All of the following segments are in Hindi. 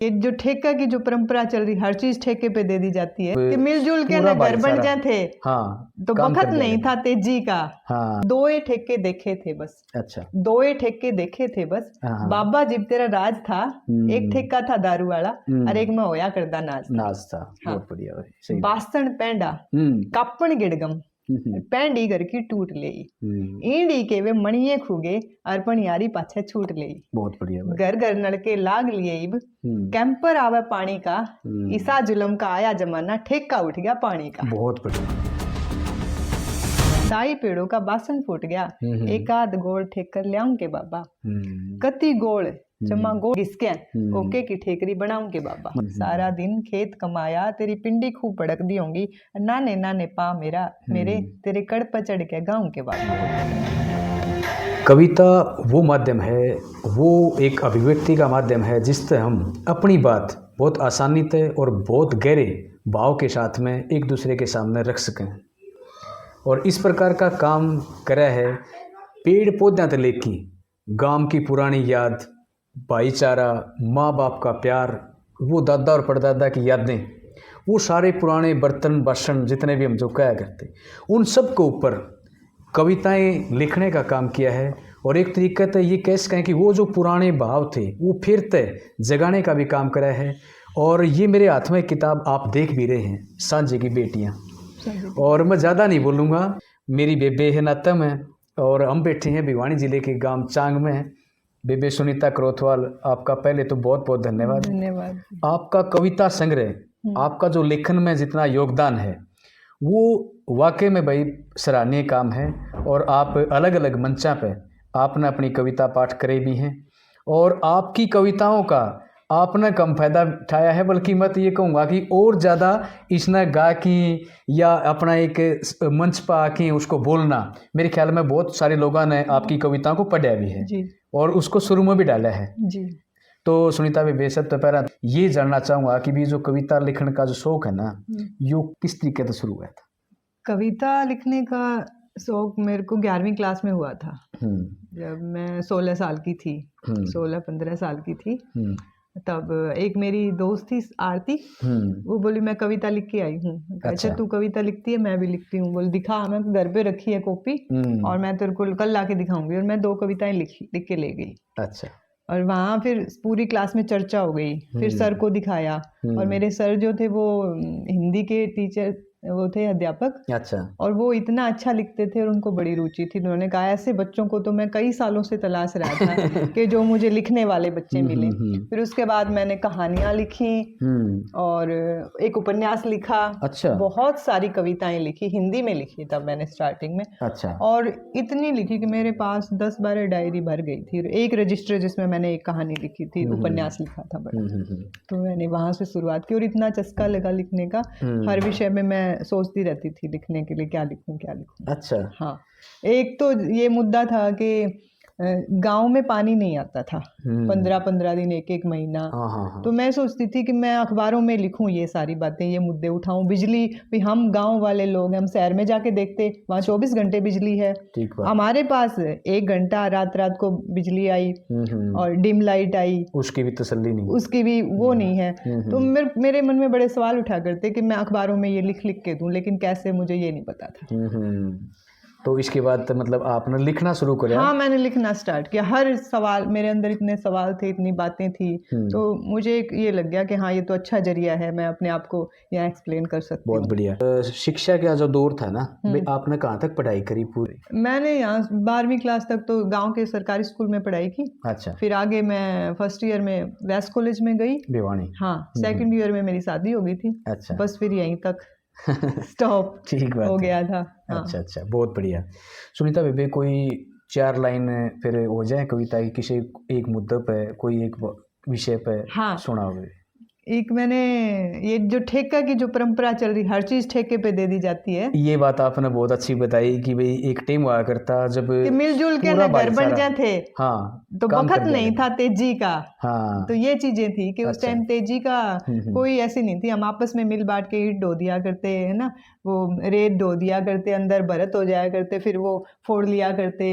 ये जो ठेका की जो परंपरा चल रही, हर चीज ठेके पे दे दी जाती है कि मिलजुल के पूरा ना घर बन भाईचारा। जाते थे। हाँ, तो काम बखत कर दिया नहीं जाए। था तेजी का। हाँ, 2 ही ठेके देखे थे बस, अच्छा। 2 ही ठेके देखे थे बस। हाँ, बाबा जिब तेरा राज था, एक ठेका था दारू वाला और एक में होया करदा नाच था। नाच था। हाँ। बहुत बढ़िया भाई, सही बात। बासण पेंडा हम्म कापण गिड़गम पेंडी घर की टूट ले ईंडी के वे मणिये खूगे अर्पण यारी पाछे छूट ले। बहुत बढ़िया भाई। घर घर नलके लाग लिए इब कैंपर आवे पानी का ईसा जुलम का आया जमाना ठेका उठ गया पानी का। बहुत बढ़िया। दाई पेड़ों का बासन फूट गया एक आध गोल ठेकर ल्याऊं के बाबा कति गोल चमा गोल घिसके ओके की ठेकरी बनाऊं के बाबा। सारा दिन खेत कमाया तेरी पिंडी खूब भड़क दी होंगी नाने नाने पा मेरा मेरे तेरे कड़ पर चढ़ के गाऊं के बाबा। कविता वो माध्यम है, वो एक अभिव्यक्ति का माध्यम है जिससे हम अपनी बात बहुत आसानी से और बहुत गहरे भाव के साथ में एक दूसरे के सामने रख सकें। और इस प्रकार का काम करा है पेड़ पौधा से लेके गांव की पुरानी याद, भाईचारा, माँ बाप का प्यार, वो दादा और परदादा की यादें, वो सारे पुराने बर्तन बासन जितने भी हम जो कहा करते उन सब के ऊपर कविताएं लिखने का काम किया है। और एक तरीके से ये कह सकें कि वो जो पुराने भाव थे वो फिर से जगाने का भी काम करा है। और ये मेरे हाथ में किताब आप देख भी रहे हैं, सांझे की बेटियाँ। और मैं ज़्यादा नहीं बोलूँगा, मेरी बेबे है नाता में और हम बैठे हैं भिवानी ज़िले के गांव चांग में। बेबे सुनीता क्रोथवाल, आपका पहले तो बहुत बहुत धन्यवाद। धन्यवाद। आपका कविता संग्रह, आपका जो लेखन में जितना योगदान है वो वाकई में भाई सराहनीय काम है। और आप अलग अलग मंचा पे आपने अपनी कविता पाठ करे भी हैं और आपकी कविताओं का आपने कम फायदा उठाया है, बल्कि मैं तो ये कहूँगा कि और ज़्यादा इसने गा की या अपना एक मंच पर आके उसको बोलना, मेरे ख्याल में बहुत सारे लोगों ने आपकी कविताओं को पढ़ा भी है जी। और उसको शुरू में भी डाला है जी। तो सुनीता भी बेशक तो पहला ये जानना चाहूँगा कि भी जो कविता लिखने का जो शौक है ना, यो किस तरीके से शुरू हुआ था? कविता लिखने का शौक मेरे को 11वीं क्लास में हुआ था, जब मैं 16 साल की थी, 16-15 साल की थी। तब एक मेरी दोस्त थी आरती, वो बोली मैं कविता लिख के आई हूँ। अच्छा तू कविता लिखती है? मैं भी लिखती हूँ। बोली दिखा, मैं घर पे रखी है कॉपी और मैं तेरे को कल ला के दिखाऊंगी। और मैं 2 कविताएं लिख के ले गई। अच्छा। और वहाँ फिर पूरी क्लास में चर्चा हो गई। फिर सर को दिखाया और मेरे सर जो थे वो हिंदी के टीचर, वो थे अध्यापक। अच्छा। और वो इतना अच्छा लिखते थे और उनको बड़ी रुचि थी। उन्होंने कहा ऐसे बच्चों को तो मैं कई सालों से तलाश रहा था कि जो मुझे लिखने वाले बच्चे मिले। फिर उसके बाद मैंने कहानियाँ लिखी और एक उपन्यास लिखा। अच्छा। बहुत सारी कविताएं लिखी, हिंदी में लिखी तब मैंने स्टार्टिंग में। अच्छा। और इतनी लिखी कि मेरे पास 10-12 डायरी भर गई थी। एक रजिस्टर जिसमें मैंने एक कहानी लिखी थी, उपन्यास लिखा था बड़ा। तो मैंने वहाँ से शुरुआत की और इतना चस्का लगा लिखने का। हर विषय में मैं सोचती रहती थी लिखने के लिए क्या लिखूं क्या लिखूं। अच्छा। हाँ, एक तो ये मुद्दा था कि गांव में पानी नहीं आता था 15-15 दिन, एक महीना। तो मैं सोचती थी कि मैं अखबारों में लिखूं ये सारी बातें, ये मुद्दे उठाऊं। बिजली भी, हम गांव वाले लोग, हम शहर में जाके देखते वहाँ 24 घंटे बिजली है, हमारे पास 1 घंटा रात रात को बिजली आई और डिम लाइट आई, उसकी भी तसल्ली नहीं, उसकी भी वो नहीं है। तो मेरे मन में बड़े सवाल उठा करते कि मैं अखबारों में ये लिख के दूं, लेकिन कैसे, मुझे ये नहीं पता था। तो इसके बाद मतलब आपने लिखना शुरू किया? हाँ, मैंने लिखना स्टार्ट किया। हर सवाल, मेरे अंदर इतने सवाल थे, इतनी बातें थी, तो मुझे ये लग गया कि हाँ ये तो अच्छा जरिया है, मैं अपने आप को यहाँ एक्सप्लेन कर सकती हूँ। बहुत बढ़िया। शिक्षा का जो दौर था ना, आपने कहाँ तक पढ़ाई करी पूरी? मैंने यहाँ 12वीं क्लास तक तो गांव के सरकारी स्कूल में पढ़ाई की। अच्छा। फिर फिर आगे मैं फर्स्ट ईयर में वेस्ट कॉलेज में गई भिवानी। हाँ, सेकंड ईयर में मेरी शादी हो गई थी। अच्छा। बस फिर यहीं तक स्टॉप ठीक बात हो गया था। हाँ। अच्छा अच्छा, बहुत बढ़िया। सुनीता बेबे, कोई 4 लाइन फिर हो जाए कविता की, किसी एक मुद्दे पे, कोई एक विषय पे हाँ, सुनाओगे? एक मैंने ये जो ठेका की जो परंपरा चल रही, हर चीज ठेके पे दे दी जाती है, ये बात आपने बहुत अच्छी बताई कि भाई एक टाइम हुआ करता जब कि मिलजुल के पूरा ना घर बन भाईचारा, जाए थे, हाँ, तो काम बखत कर दिया नहीं करता। था तेजी का। हाँ, तो ये चीजें थी कि उस अच्छा। टाइम तेजी का कोई ऐसी नहीं थी, हम आपस में मिल बांट के ईंट ढो दिया करते है ना, वो रेत ढो दिया करते, अंदर भरत हो जाया करते, फिर वो फोड़ लिया करते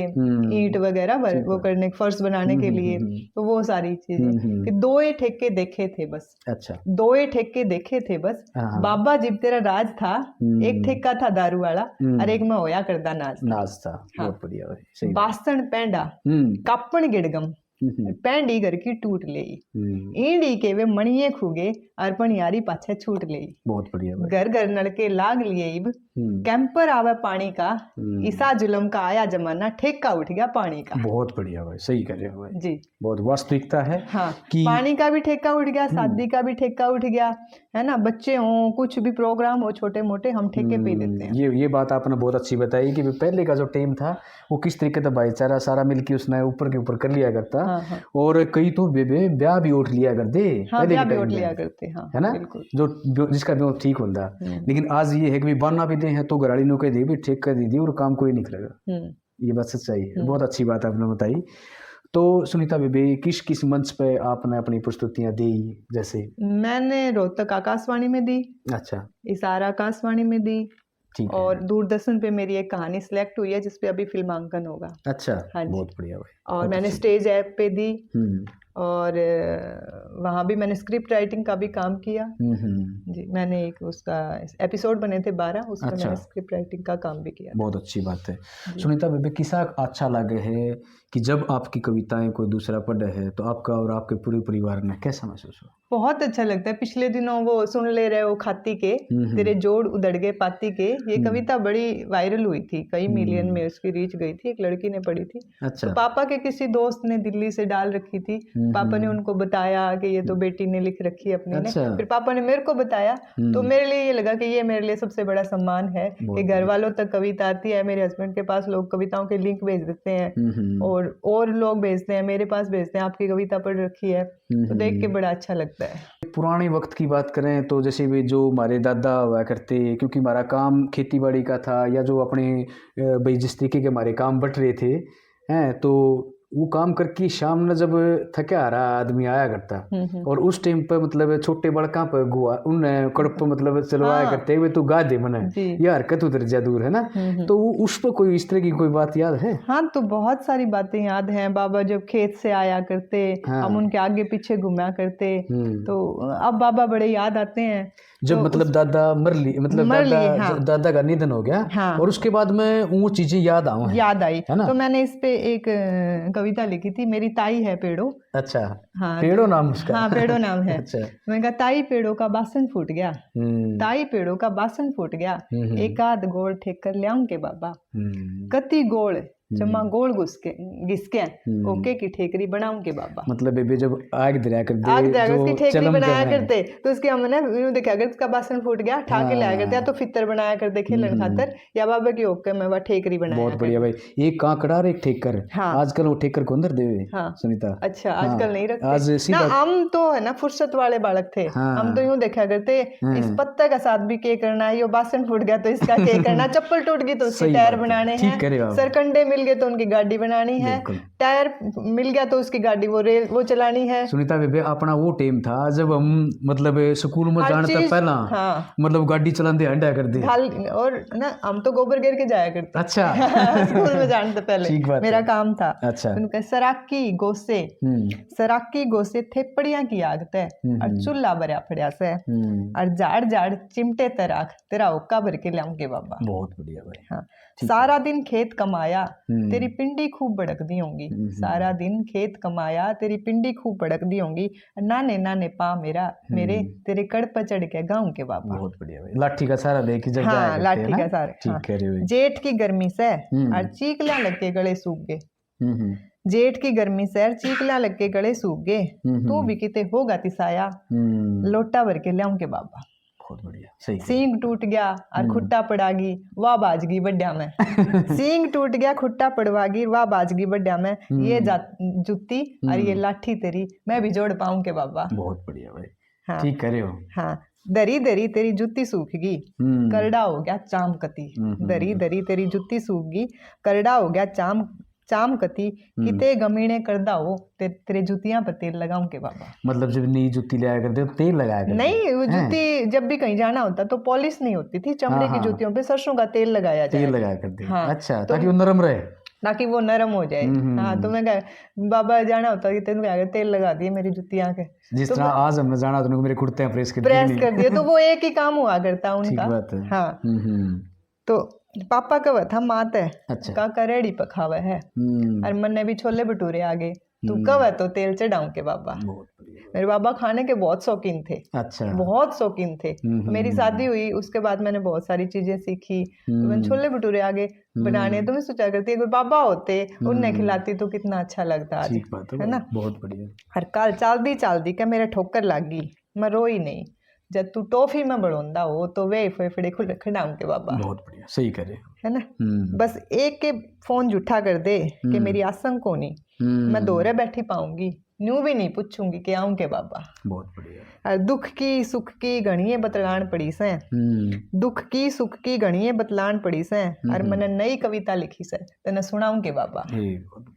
ईंट वगैरह वो करने फर्श बनाने के लिए। तो वो सारी चीजें कि 2 ही ठेके देखे थे बस, अच्छा, 2 ही ठेके देखे थे बस। हाँ। बाबा जिब तेरा राज था, एक ठेका था दारू वाला और एक में होया करदा नाच था। नाच था। हाँ। बहुत बढ़िया भाई, सही बात। बासण पैंडा कापण गिड़गम पैंडी घर की टूट लेई, ईंडी के वे मणिये खूगे अर्पण यारी पाछे छूट लेई। बहुत बढ़िया भाई। घर घर नलके लाग लिए इब, कैंपर आवे पानी का, ईसा जुलम का आया जमाना, ठेका उठ गया पानी का। बहुत बढ़िया भाई, सही कह रहे हो भाई जी। बहुत वास्तविकता है। हाँ, कि पानी का भी ठेका उठ गया, शादी का भी ठेका उठ गया, है ना, बच्चे हों, कुछ भी प्रोग्राम हो छोटे मोटे, हम ठेके पे ही देते हैं। ये बात आपने बहुत अच्छी बताई कि पहले का जो टाइम था वो किस तरीके से भाईचारा सारा मिलके उसने ऊपर के ऊपर कर लिया करता। हाँ। और कई तो ब्याह भी उठ लिया करते हाँ, ब्याह भी उठ लिया करते, हाँ, है ना, बिल्कुल। जो जिसका ब्याह ठीक होता। लेकिन आज ये है कि बनना भी दे हैं तो घराड़ी नो कह दी भी ठेक कर दी और काम कोई निकलेगा। ये बात सच्चाई है। बहुत अच्छी बात आपने बताई। तो सुनीता बेबी, किस किस मंच पे आपने अपनी प्रस्तुतियां दी? जैसे मैंने रोहतक आकाशवाणी में दी, अच्छा, इशारा आकाशवाणी में दी, ठीक है। और दूरदर्शन पे मेरी एक कहानी सिलेक्ट हुई है जिसपे अभी फिल्मांकन होगा। अच्छा, हाँ जी। बहुत बढ़िया भाई। और मैंने स्टेज ऐप पे दी, और वहाँ भी मैंने स्क्रिप्ट राइटिंग का भी काम किया। जी, मैंने एक उसका एपिसोड बने थे 12, उसमें अच्छा। मैंने स्क्रिप्ट राइटिंग का काम भी किया। बहुत अच्छी बात है। सुनीता बेबी, किसा अच्छा लगे है कि जब आपकी कविताएं कोई दूसरा पढ़े है तो आपका और आपके पूरे परिवार ने कैसा महसूस हुआ? बहुत अच्छा लगता है। पिछले दिनों वो सुन ले रहे हो खाती के, तेरे जोड़ उधड़ गए पाती के, ये कविता बड़ी वायरल हुई थी, कई मिलियन में उसकी रीच गई थी, एक लड़की ने पढ़ी थी। अच्छा। तो पापा के किसी दोस्त ने दिल्ली से डाल रखी थी, पापा ने उनको बताया कि ये तो बेटी ने लिख रखी है अपनी ने। फिर पापा ने मेरे को बताया, तो मेरे लिए ये लगा कि ये मेरे लिए सबसे बड़ा सम्मान है कि घर वालों तक कविता आती है। मेरे हस्बैंड के पास लोग कविताओं के लिंक भेज देते हैं, और लोग भेजते हैं, मेरे पास भेजते हैं, आपकी कविता पढ़ रखी है, तो देख के बड़ा अच्छा लगता है। पुराने वक्त की बात करें तो जैसे भी जो हमारे दादा हुआ करते, क्योंकि हमारा काम खेती बाड़ी का था, या जो अपने भाई जिस तरीके के हमारे काम बट रहे थे हैं, तो वो काम करके शाम में जब थका आ रहा आदमी आया करता, और उस टाइम पे मतलब छोटे बड़का पे गुआ उन्हें कड़प मतलब चलवाया करते हुए तो गा दे मने यार हरकत उतर जा दूर, है ना। तो उस पर कोई इस तरह की कोई बात याद है? हाँ, तो बहुत सारी बातें याद हैं। बाबा जब खेत से आया करते, हम उनके आगे पीछे घुमा करते, तो अब बाबा बड़े याद आते हैं। जब तो मतलब दादा मतलब दादा का निधन हो गया, और उसके बाद में वो चीजें याद आई, है ना। तो मैंने इस पे एक कविता लिखी थी, मेरी ताई है पेड़ो। अच्छा, हाँ, पेड़ो नाम उसका। हाँ, पेड़ो नाम है। अच्छा। मैंने कहा ताई पेड़ो का बासन फूट गया, ताई पेड़ो का बासन फूट गया, एक आध गोल ठेक कर ले आऊंगे बाबा, कति गोल चम्मा गोल घिसके ओके की ठेकरी बनाऊंगे बाबा। मतलब बेबे जब आग दरिया कर दे, आग दरिया उसकी ठेकरी बनाया करते, तो उसके हमने यूं देखा, अगर इसका बासन फूट गया ठा के लाया करते, या तो फितर बनाया करते खेलन खातर, या बाबा की ओके में वह ठेकरी बनाया। बहुत बढ़िया भाई। एक कांकड़ा और एक ठेकर। हाँ। आजकल वो ठेकर को अंदर देवे। हाँ। सुनीता, अच्छा, आजकल नहीं रखते आज ना। हम तो है ना फुर्सत वाले बालक थे। हम तो यूं देखा करते, इस पत्ते का साथ भी के करना है, यो बासन फूट गया तो इसका के करना, चप्पल टूट गई तो उसके टायर बनाने हैं, सरकंडे मिल गए तो उनकी गाड़ी बनानी है, टायर मिल गया तो उसकी गाड़ी वो चलानी है। सुनीता बेबे, अपना वो टाइम था जब हम मतलब स्कूल में जाने से पहला मतलब गाड़ी चलाते हंडा कर दी, और ना हम तो गोबर घेर के जाया करते। अच्छा। स्कूल में जाने से पहले मेरा काम था। अच्छा। उनका सराकी गोसे थेपड़ियां की आगत है, और चूल्हा भरिया फड़िया से, और जाड़ जाड़ चिमटे तराख तेरा ओका भर के लाऊंगे बाबा। बहुत बढ़िया भाई। हाँ। सारा दिन खेत कमाया तेरी पिंडी खूब भड़क दी होंगी, सारा दिन खेत कमाया तेरी पिंडी खूब भड़क दी होंगी, नाने नाने पा मेरे तेरे कड़ पर चढ़ के गाँव के बाबा। बहुत बढ़िया भाई। लाठी का सारा लेके जब जाया करते, लाठी का सारा। ठीक कह रहे हो। जेठ की गर्मी से और चीकला लग के गले सूख गए, जेठ की गर्मी से और चीकला लग के गले सूख गए, तू भी किते होगा तिसाया, लोटा भर के लाऊं के बाबा। बहुत बढ़िया, सही। सींग टूट गया और खुट्टा पड़ागी वाह बाजगी बड्डा में। सींग टूट गया खुट्टा पड़वागी वाह बाजगी बड्डा में, ये जुत्ती और ये लाठी तेरी मैं भी जोड़ पाऊं के बाबा। बहुत बढ़िया भाई। हाँ ठीक करे हो। हाँ, दरी दरी तेरी जुत्ती सूख गई, करड़ा हो गया चाम कती। दरी दरी तेरी जुत्ती सूख गई, करड़ा हो गया चाम कती। किते गमीने करदा हो तेरे जुतियां पर तेल लगाऊं के बाबा। मतलब जब नई जूती लाया करते हो तेल लगाया करते? नहीं, वो जूती जब भी कहीं जाना होता तो पॉलिश नहीं होती थी, चमड़े की जूतियों पे सरसों का तेल लगाया जाए। तेल लगाया करते? हाँ, अच्छा, तो ताकि वो नरम रहे, ताकि वो नरम हो जाए। हाँ, तो मैं कहा बाबा जाना होता कि तेन क्या तेल लगा दिए मेरी जुतियां के। जिस तो तरह आज हमने जाना तो मेरे कुर्ते हैं प्रेस कर दिए, तो वो एक ही काम हुआ करता उनका। ठीक बात है। हाँ, तो पापा का था मात है। अच्छा। काका रेडी पखावा है और मन भी छोले भटूरे आ गए। तू कब है तो तेल चढ़ाऊं के बाबा। मेरे बाबा खाने के बहुत शौकीन थे। अच्छा। बहुत शौकीन थे। मेरी शादी हुई उसके बाद मैंने बहुत सारी चीजें सीखी। तो मैंने छोले भटूरे आगे बनाने, तो मैं सोचा करती अगर बाबा होते उन्हें खिलाती तो कितना अच्छा लगता आज, है ना। बहुत बढ़िया। हर काल चाल दी क्या मेरा ठोकर लग गई, मैं रोई नहीं। जब तू टॉफी में बड़ोंदा हो तो वे फेफड़े खिलाऊं के बाबा। बहुत बढ़िया, सही करे, है ना। बस एक के फोन झूठा कर दे कि मेरी आसंग को नहीं, मैं दोहरे बैठी पाऊंगी, न्यू भी नहीं पूछूंगी कि आऊं के बाबा। बहुत बढ़िया। और दुख की सुख की घणिये बतलान पड़ी से, दुख की सुख की घणिये बतलान पड़ी से, और मैंने नई कविता लिखी से तेने सुनाऊं के बाबा।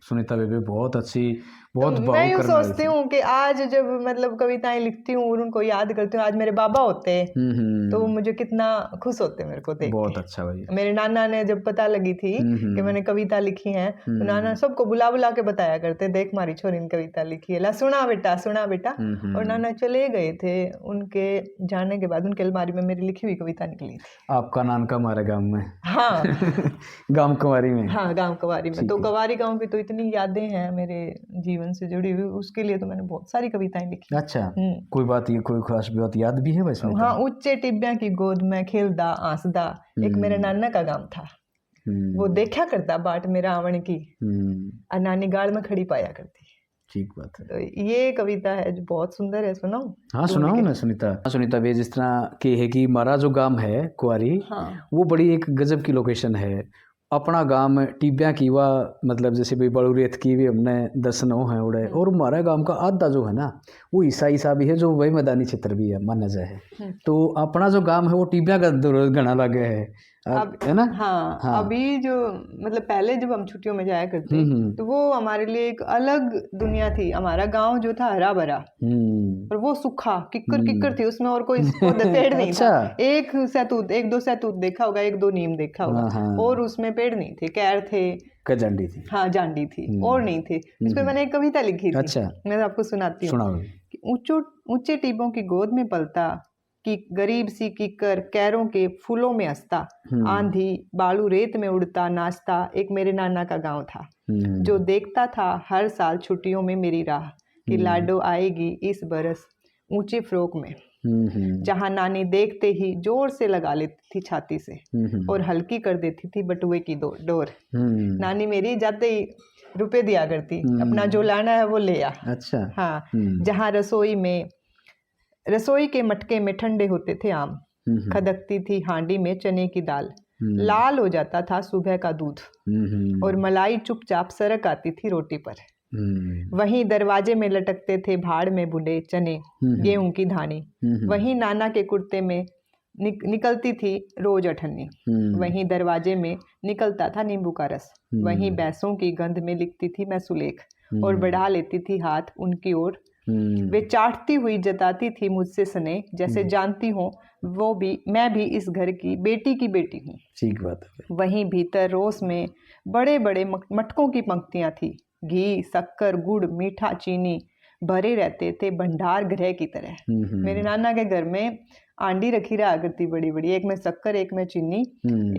सुनीता बेबे बहुत अच्छी, बहुत तो मैं यूँ सोचती हूँ कि आज जब मतलब कविताएं लिखती हूँ और उनको याद करती हूँ, आज मेरे बाबा होते तो मुझे कितना खुश होते मेरे को देख। बहुत अच्छा भाई। मेरे नाना ने जब पता लगी थी कि मैंने कविता लिखी है, तो नाना सबको बुला बुला के बताया करते, देख मारी छोरी ने कविता लिखी है, ला सुना बेटा सुना बेटा। और नाना चले गए थे, उनके जाने के बाद उनके अलमारी में मेरी लिखी हुई कविता निकली थी। आपका नाम का हमारे गाँव में? हाँ गाँव कुंवारी में। हाँ, गाँव कुंवारी में। तो कुंवारी गाँव की तो इतनी यादें हैं मेरे जीवन से जुड़ी हुई, उसके लिए तो मैंने बहुत सारी कविताएं लिखी। अच्छा, कोई बात, ये कोई खास बात याद भी है वैसे? हाँ, उच्चे टिब्बिया की गोद में खेलदा आंसदा, एक मेरे नाना का गाँव था। वो देखा करता बाट मेरा आवण की, और नानी गाड़ में खड़ी पाया करती। ठीक बात है। तो ये कविता है जो बहुत सुंदर है, सुनाऊं? हाँ सुनाओ ना सुनीता बे। जिस तरह के है कि हमारा जो गांव है कुंवारी, वो बड़ी एक गजब की लोकेशन है। अपना गांव टिब्बिया की वा मतलब जैसे भाई बड़ू रेत की भी हमने दर्शन हो है उड़े, और हमारा गांव का आधा जो है ना वो ईसाई सा भी है, जो वही मैदानी क्षेत्र भी है माना जाए। तो अपना जो गांव है वो टिब्बिया का घना लगे है, है ना। हाँ, अभी जो मतलब पहले जब हम छुट्टियों में जाया करते तो वो हमारे लिए एक अलग दुनिया थी। हमारा गांव जो था हरा भरा, और वो सूखा किक्कर थी, उसमें और कोई पेड़ नहीं था। एक दो सहतूत देखा होगा, एक दो नीम देखा होगा, और उसमें पेड़ नहीं थे, कैर थे, जांडी थी। हाँ जांडी थी, और नहीं थे। इस पे मैंने एक कविता लिखी थी। अच्छा, मैं आपको सुनाती हूँ। ऊंचे टिब्बों की गोद में पलता, कि गरीब सी किकर कैरों के फूलों में हंसता, आंधी बालू रेत में उड़ता नाचता, एक मेरे नाना का गांव था जो देखता था हर साल छुट्टियों में मेरी राह, कि लाडो आएगी इस बरस ऊंचे फ्रॉक में, जहां नानी देखते ही जोर से लगा लेती थी छाती से, और हल्की कर देती थी बटुए की डोर। नानी मेरी जाते ही रुपए दिया करती, अपना जो लाना है वो ले आ। अच्छा। हाँ, जहाँ रसोई के मटके में ठंडे होते थे आम, खदकती थी हांडी में चने की दाल, लाल हो जाता था सुबह का दूध, और मलाई चुपचाप सरक आती थी रोटी पर। वहीं दरवाजे में लटकते थे भाड़ में बुने चने, गेहूं की धानी। वहीं नाना के कुर्ते में निकलती थी रोज अठन्नी। वहीं दरवाजे में निकलता था नींबू का रस। वहीं भैंसों की गंध में लिखती थी मैं सुलेख, और बढ़ा लेती थी हाथ उनकी ओर। वे चाटती हुई जताती थी मुझसे स्नेह, जैसे जानती हो वो भी मैं भी इस घर की बेटी हूँ। ठीक बात है। वहीं भीतर रोस में बड़े बड़े मटकों की पंक्तियां थी, घी शक्कर गुड़ मीठा चीनी भरे रहते थे भंडार गृह की तरह। मेरे नाना के घर में आंडी रखी रहा करती बड़ी बड़ी, एक में शक्कर एक में चीनी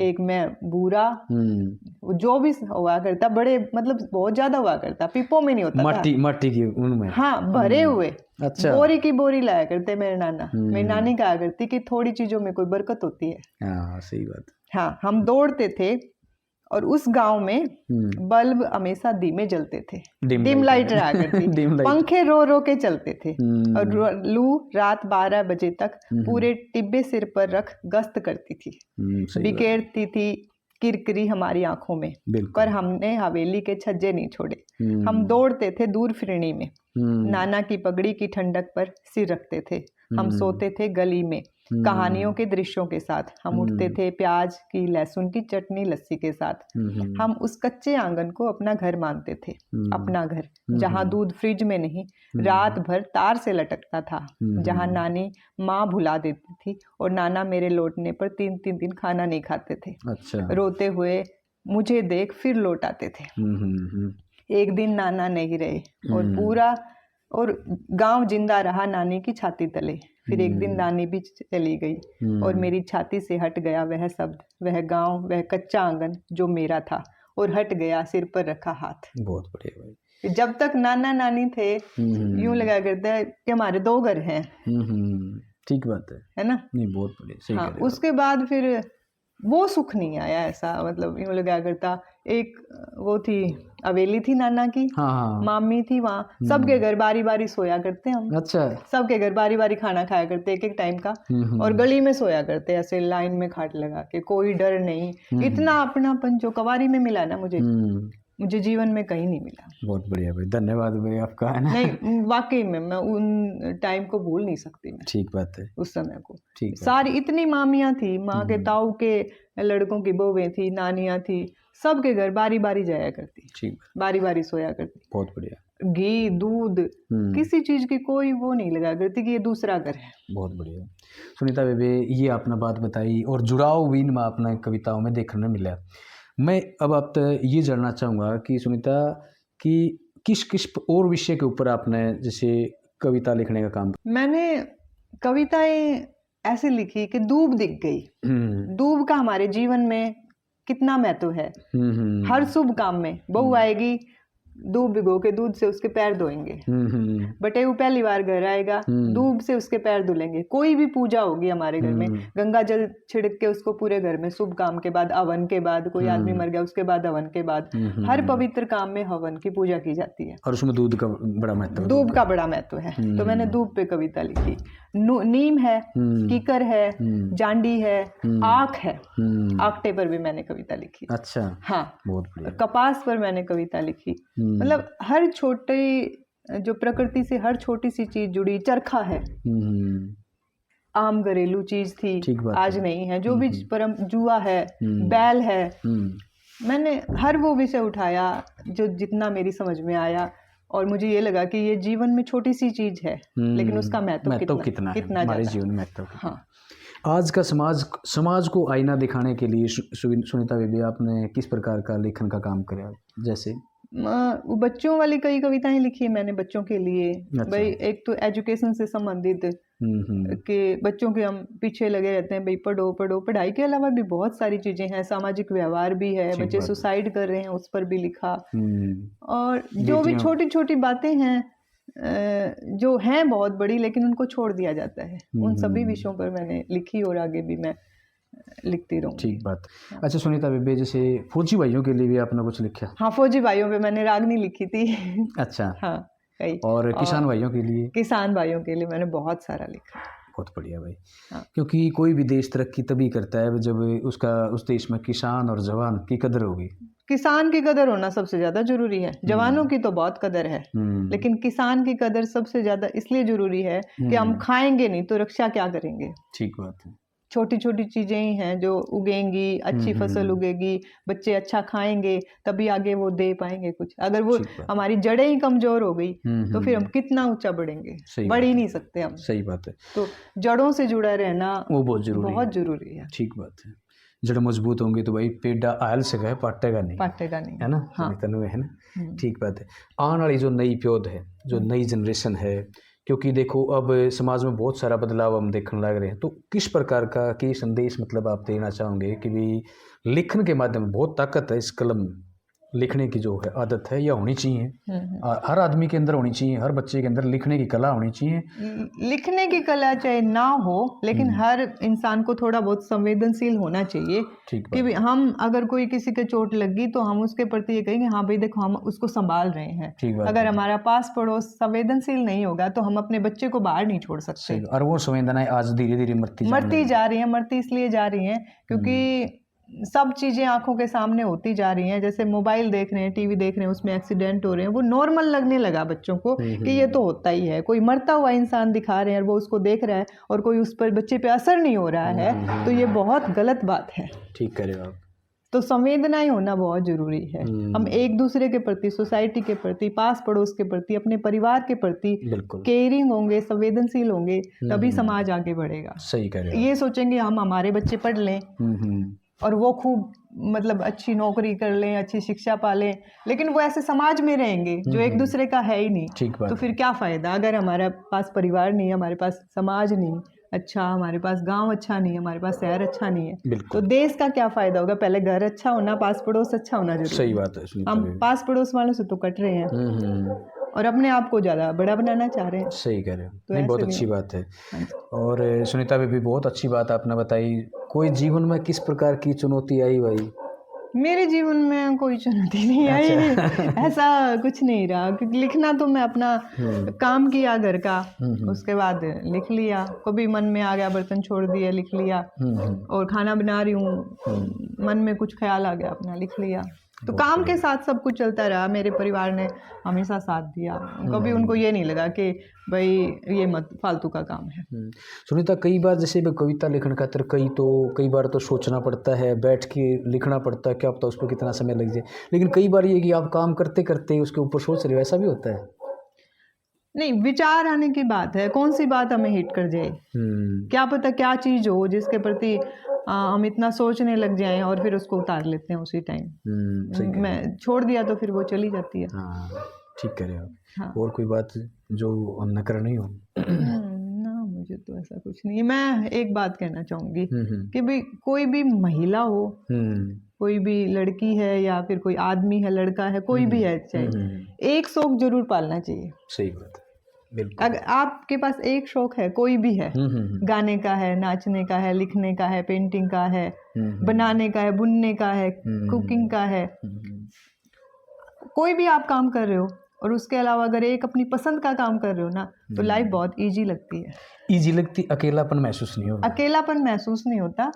एक में बूरा, जो भी हुआ करता बड़े मतलब बहुत ज्यादा हुआ करता, पीपो में नहीं होता मट्टी की उनमें, हाँ भरे हुए। अच्छा। बोरी की बोरी लाया करते मेरे नाना। मेरी नानी कहा करती कि थोड़ी चीजों में कोई बरकत होती है। हाँ सही बात। हाँ, हम दौड़ते थे, और उस गांव में बल्ब हमेशा धीमे जलते थे, डिम लाइट रहा करती, पंखे रो रो के चलते थे, और लू रात 12 बजे तक पूरे टिब्बे सिर पर रख गश्त करती थी, बिखेरती थी किरकिरी हमारी आंखों में, बिल्कुल। पर हमने हवेली के छज्जे नहीं छोड़े। हम दौड़ते थे दूर फिरनी में, नाना की पगड़ी की ठंडक पर सिर रखते थे। हम सोते थे गली में कहानियों के दृश्यों के साथ। हम उठते थे प्याज की, लहसुन की चटनी, लस्सी के साथ। हम उस कच्चे आंगन को अपना घर मानते थे, अपना घर, जहाँ दूध फ्रिज में नहीं रात भर तार से लटकता था, जहाँ नानी माँ भुला देती थी और नाना मेरे लौटने पर 3-3 दिन खाना नहीं खाते थे। अच्छा। रोते रोते हुए मुझे देख फिर लौट आते थे। एक दिन नाना नहीं रहे और पूरा और गांव जिंदा रहा नानी की छाती तले। फिर एक दिन नानी भी चली गई और मेरी छाती से हट गया वह शब्द, वह गांव, वह कच्चा आंगन जो मेरा था, और हट गया सिर पर रखा हाथ। बहुत बढ़िया भाई। जब तक नाना नानी थे यूं लगा करते हैं कि हमारे 2 घर हैं, ठीक बात है ना। नहीं, बहुत बढ़िया, सही हाँ, कह रहे हो। उसके बाद फिर वो सुख नहीं आया ऐसा, मतलब यूं लगा करता। एक वो थी हवेली थी नाना की, हाँ। मामी थी वहाँ, सबके घर बारी बारी सोया करते हम। अच्छा। सबके घर बारी बारी खाना खाया करते, एक एक टाइम का, और गली में सोया करते ऐसे लाइन में खाट लगा के, कोई डर नहीं। इतना अपनापन जो कवारी में मिला ना मुझे जीवन में कहीं नहीं मिला। बहुत बढ़िया भाई, धन्यवाद भाई आपका, है ना। नहीं, वाकई में मैं उन टाइम को भूल नहीं सकती मैं, ठीक बात है। उस समय को। ठीक है। सारी इतनी मामियाँ थी, माँ के ताऊ के लड़कों की बहुएं थी, नानियाँ थी, सबके घर बारी बारी जाया करती, ठीक, बारी बारी सोया करती। बहुत बढ़िया। घी दूध किसी चीज की कोई वो नहीं लगा करती कि ये दूसरा घर है। बहुत बढ़िया सुनीता बेबे, ये आपने बात बताई और जुड़ाव भी इनमें अपना कविताओं में देखने मिला। मैं अब आप ये जानना चाहूँगा कि सुनीता कि किस किस और विषय के ऊपर आपने जैसे कविता लिखने का काम। मैंने कविताएं ऐसे लिखी कि दूब दिख गई। दूब का हमारे जीवन में कितना महत्व है। हर शुभ काम में बहू आएगी, दूब भिगो के दूध से उसके पैर धोएंगे। बटेऊ पहली बार घर आएगा, दूब से उसके पैर धुलेंगे। कोई भी पूजा होगी हमारे घर में, गंगा जल छिड़क के उसको पूरे घर में, शुभ काम के बाद, हवन के बाद, कोई आदमी मर गया उसके बाद हवन के बाद, हर पवित्र काम में हवन की पूजा की जाती है और उसमें दूध का बड़ा महत्व, दूब का बड़ा महत्व है। तो मैंने दूब पे कविता लिखी। नीम है, कीकर है, जांडी है, आख है, आखटे पर भी मैंने कविता लिखी। अच्छा, हाँ, बहुत बढ़िया। कपास पर मैंने कविता लिखी। मतलब हर छोटे जो प्रकृति से हर छोटी सी चीज जुड़ी। चरखा है, आम घरेलू चीज थी, आज नहीं है। जो भी परम, जुआ है, बैल है, मैंने हर वो विषय उठाया जो जितना मेरी समझ में आया, और मुझे ये लगा कि ये जीवन में छोटी सी चीज है, लेकिन उसका महत्व कितना हमारे जीवन में महत्व। हाँ, आज का समाज को आईना दिखाने के लिए सुनीता बेबी आपने किस प्रकार का लेखन का काम किया? जैसे बच्चों वाली कई कविताएं लिखी है मैंने बच्चों के लिए। अच्छा। भाई एक तो एजुकेशन से संबंधित कि बच्चों के हम पीछे लगे रहते हैं, भाई पढ़ो पढ़ो। पढ़ाई के अलावा भी बहुत सारी चीजें हैं, सामाजिक व्यवहार भी है, बच्चे सुसाइड कर रहे हैं उस पर भी लिखा। और जो भी छोटी छोटी बातें हैं जो हैं बहुत बड़ी, लेकिन उनको छोड़ दिया जाता है, उन सभी विषयों पर मैंने लिखी और आगे भी मैं लिखती रहूंगी। ठीक बात। अच्छा सुनीता बेबे, जैसे फौजी भाइयों के लिए भी आपने कुछ लिखा? हाँ, फौजी भाइयों पे मैंने रागनी लिखी थी। अच्छा। हाँ, कई। और किसान भाइयों के लिए? किसान भाइयों के लिए मैंने बहुत सारा लिखा। बहुत बढ़िया भाई। हाँ। क्योंकि कोई भी देश तरक्की तभी करता है जब उस देश में किसान और जवान की कदर होगी। किसान की कदर होना सबसे ज्यादा जरूरी है। जवानों की तो बहुत कदर है, लेकिन किसान की कदर सबसे ज्यादा इसलिए जरूरी है कि हम खाएंगे नहीं तो रक्षा क्या करेंगे। ठीक बात है। छोटी छोटी चीजें ही हैं जो उगेंगी, अच्छी फसल उगेगी, बच्चे अच्छा खाएंगे, तभी आगे वो दे पाएंगे कुछ। अगर वो हमारी जड़ें ही कमजोर हो गई तो फिर हम कितना ऊंचा बढ़ेंगे, बढ़ ही नहीं सकते हम। सही बात है। तो जड़ों से जुड़ा रहना वो बहुत जरूरी है। ठीक बात है। जड़ मजबूत होंगी तो भाई पेड़ आयल से गए पाटेगा नहीं, है ना। हाँ। है ना। ठीक बात है। आने वाली जो नई पौध है, जो नई जनरेशन है, क्योंकि देखो अब समाज में बहुत सारा बदलाव हम देखने लग रहे हैं, तो किस प्रकार का की संदेश मतलब आप देना चाहोगे कि भी लेखन के माध्यम बहुत ताकत है इस कलम लिखने की जो है आदत है या होनी चाहिए, हर आदमी के अंदर होनी चाहिए, हर बच्चे के अंदर लिखने की कला होनी चाहिए। लिखने की कला चाहे ना हो, लेकिन हर इंसान को थोड़ा बहुत संवेदनशील होना चाहिए कि हम अगर कोई किसी के चोट लगी तो हम उसके प्रति ये कहेंगे हाँ भाई देखो हम उसको संभाल रहे हैं। अगर हमारा पास पड़ोस संवेदनशील नहीं होगा तो हम अपने बच्चे को बाहर नहीं छोड़ सकते। और वो संवेदनाएं आज धीरे धीरे मरती जा रही हैं। मरती इसलिए जा रही हैं क्योंकि सब चीज़ें आंखों के सामने होती जा रही हैं, जैसे मोबाइल देख रहे हैं, टीवी देख रहे हैं, उसमें एक्सीडेंट हो रहे हैं, वो नॉर्मल लगने लगा बच्चों को कि ये तो होता ही है। कोई मरता हुआ इंसान दिखा रहे हैं और वो उसको देख रहा है और कोई उस पर बच्चे पे असर नहीं हो रहा है, तो ये बहुत गलत बात है। ठीक कह रहे हो आप। तो संवेदनाएं होना बहुत जरूरी है। हम एक दूसरे के प्रति, सोसाइटी के प्रति, पास पड़ोस के प्रति, अपने परिवार के प्रति केयरिंग होंगे, संवेदनशील होंगे, तभी समाज आगे बढ़ेगा। सही कह रहे हो। ये सोचेंगे हम हमारे बच्चे पढ़ लें और वो खूब मतलब अच्छी नौकरी कर लें, अच्छी शिक्षा पा लें, लेकिन वो ऐसे समाज में रहेंगे जो एक दूसरे का है ही नहीं, तो फिर क्या फ़ायदा। अगर हमारे पास परिवार नहीं, हमारे पास समाज नहीं अच्छा, हमारे पास गांव अच्छा नहीं है, हमारे पास शहर अच्छा नहीं है, तो देश का क्या फ़ायदा होगा। पहले घर अच्छा होना, पास पड़ोस अच्छा होना जरूरी। सही बात है। हम पास पड़ोस वालों से तो कट रहे हैं और अपने आप को ज़्यादा बड़ा बनाना चाह रहे हैं। सही कह रहे हो। तो नहीं, बहुत अच्छी बात है। और सुनीता बेबी, बहुत अच्छी बात आपने बताई। कोई जीवन में किस प्रकार की चुनौती आई भाई? मेरे जीवन में कोई चुनौती नहीं आई। ऐसा कुछ नहीं रहा, क्योंकि लिखना तो मैं अपना काम किया घर का, उसके बाद लिख लिया। कभी मन में आ गया बर्तन छोड़ दिए, लिख लिया। और खाना बना रही हूँ, मन में कुछ ख्याल आ गया, अपना लिख लिया। तो काम के साथ सब कुछ चलता रहा। मेरे परिवार ने हमेशा साथ दिया, कभी उनको ये नहीं लगा कि भाई ये मत फालतू का काम है। सुनीता, कई बार जैसे कविता लिखने का कई बार तो सोचना पड़ता है, बैठ के लिखना पड़ता है, क्या पता उस पर कितना समय लग जाए। लेकिन कई बार ये कि आप काम करते करते उसके ऊपर सोच रहे हो, ऐसा भी होता है? नहीं, विचार आने की बात है, कौन सी बात हमें हिट कर जाए, क्या पता क्या चीज़ हो जिसके प्रति हम इतना सोचने लग जाएं और फिर उसको उतार लेते हैं उसी टाइम। मैं छोड़ दिया तो फिर वो चली जाती है। ठीक कह रहे हो। हाँ। और कोई बात जो न करनी हो? ना, मुझे तो ऐसा कुछ नहीं है। मैं एक बात कहना चाहूँगी कि भाई कोई भी महिला हो, कोई भी लड़की है या फिर कोई आदमी है, लड़का है, कोई भी है, चाहे एक शौक जरूर पालना चाहिए। सही बात है, बिल्कुल। अगर आपके पास एक शौक है, कोई भी है, गाने का है, नाचने का है, लिखने का है, पेंटिंग का है, बनाने का है, बुनने का है, कुकिंग का है, कोई भी आप काम कर रहे हो और उसके अलावा अगर एक अपनी पसंद का काम कर रहे हो ना, तो लाइफ बहुत इजी लगती है। इजी लगती, अकेलापन महसूस नहीं होता। अकेलापन महसूस नहीं होता।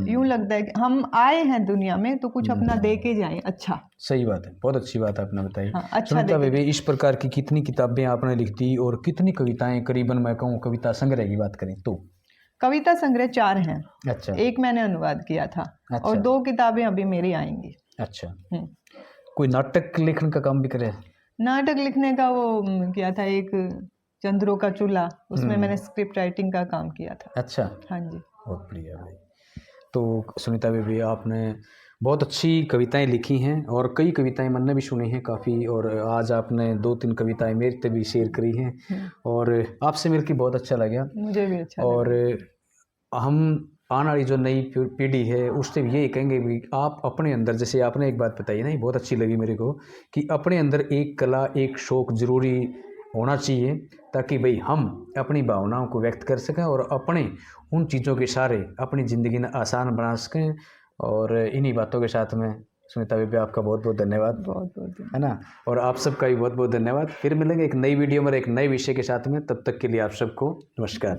यूं लगता है कि हम आए हैं दुनिया में तो कुछ अपना दे के जाएं। अच्छा, सही बात है, बहुत अच्छी बात आपने बताई। हाँ, अच्छा सुनीता बेबी, इस प्रकार की कितनी किताबें आपने लिख दी और कितनी कविताएं, करीबन मैं कहूँ कविता संग्रह की बात करें तो? कविता संग्रह 4 हैं। अच्छा। एक मैंने अनुवाद किया था। अच्छा। और 2 किताबें अभी मेरी आएंगी। अच्छा। कोई नाटक लिखने का काम भी करे? नाटक लिखने का वो किया था, एक चंद्रों का चूल्हा, उसमें मैंने स्क्रिप्ट राइटिंग का काम किया था। अच्छा, हाँ जी, बहुत बढ़िया भाई। तो सुनीता बेबी, आपने बहुत अच्छी कविताएं लिखी हैं और कई कविताएं मैंने भी सुनी हैं काफ़ी, और आज आपने 2-3 कविताएं मेरे से भी शेयर करी हैं और आपसे मिलकर बहुत अच्छा लगा। मुझे भी अच्छा और हम आने वाली जो नई पीढ़ी है उससे भी यही कहेंगे भी आप अपने अंदर, जैसे आपने एक बात बताई ना, बहुत अच्छी लगी मेरे को, कि अपने अंदर एक कला, एक शौक जरूरी होना चाहिए, ताकि भाई हम अपनी भावनाओं को व्यक्त कर सकें और अपने उन चीज़ों के सहारे अपनी ज़िंदगी में आसान बना सकें। और इन्हीं बातों के साथ में सुनीता बेबी, आपका बहुत बहुत धन्यवाद। बहुत है ना, और आप सबका भी बहुत बहुत धन्यवाद। फिर मिलेंगे एक नई वीडियो में एक नए विषय के साथ में, तब तक के लिए आप सबको नमस्कार।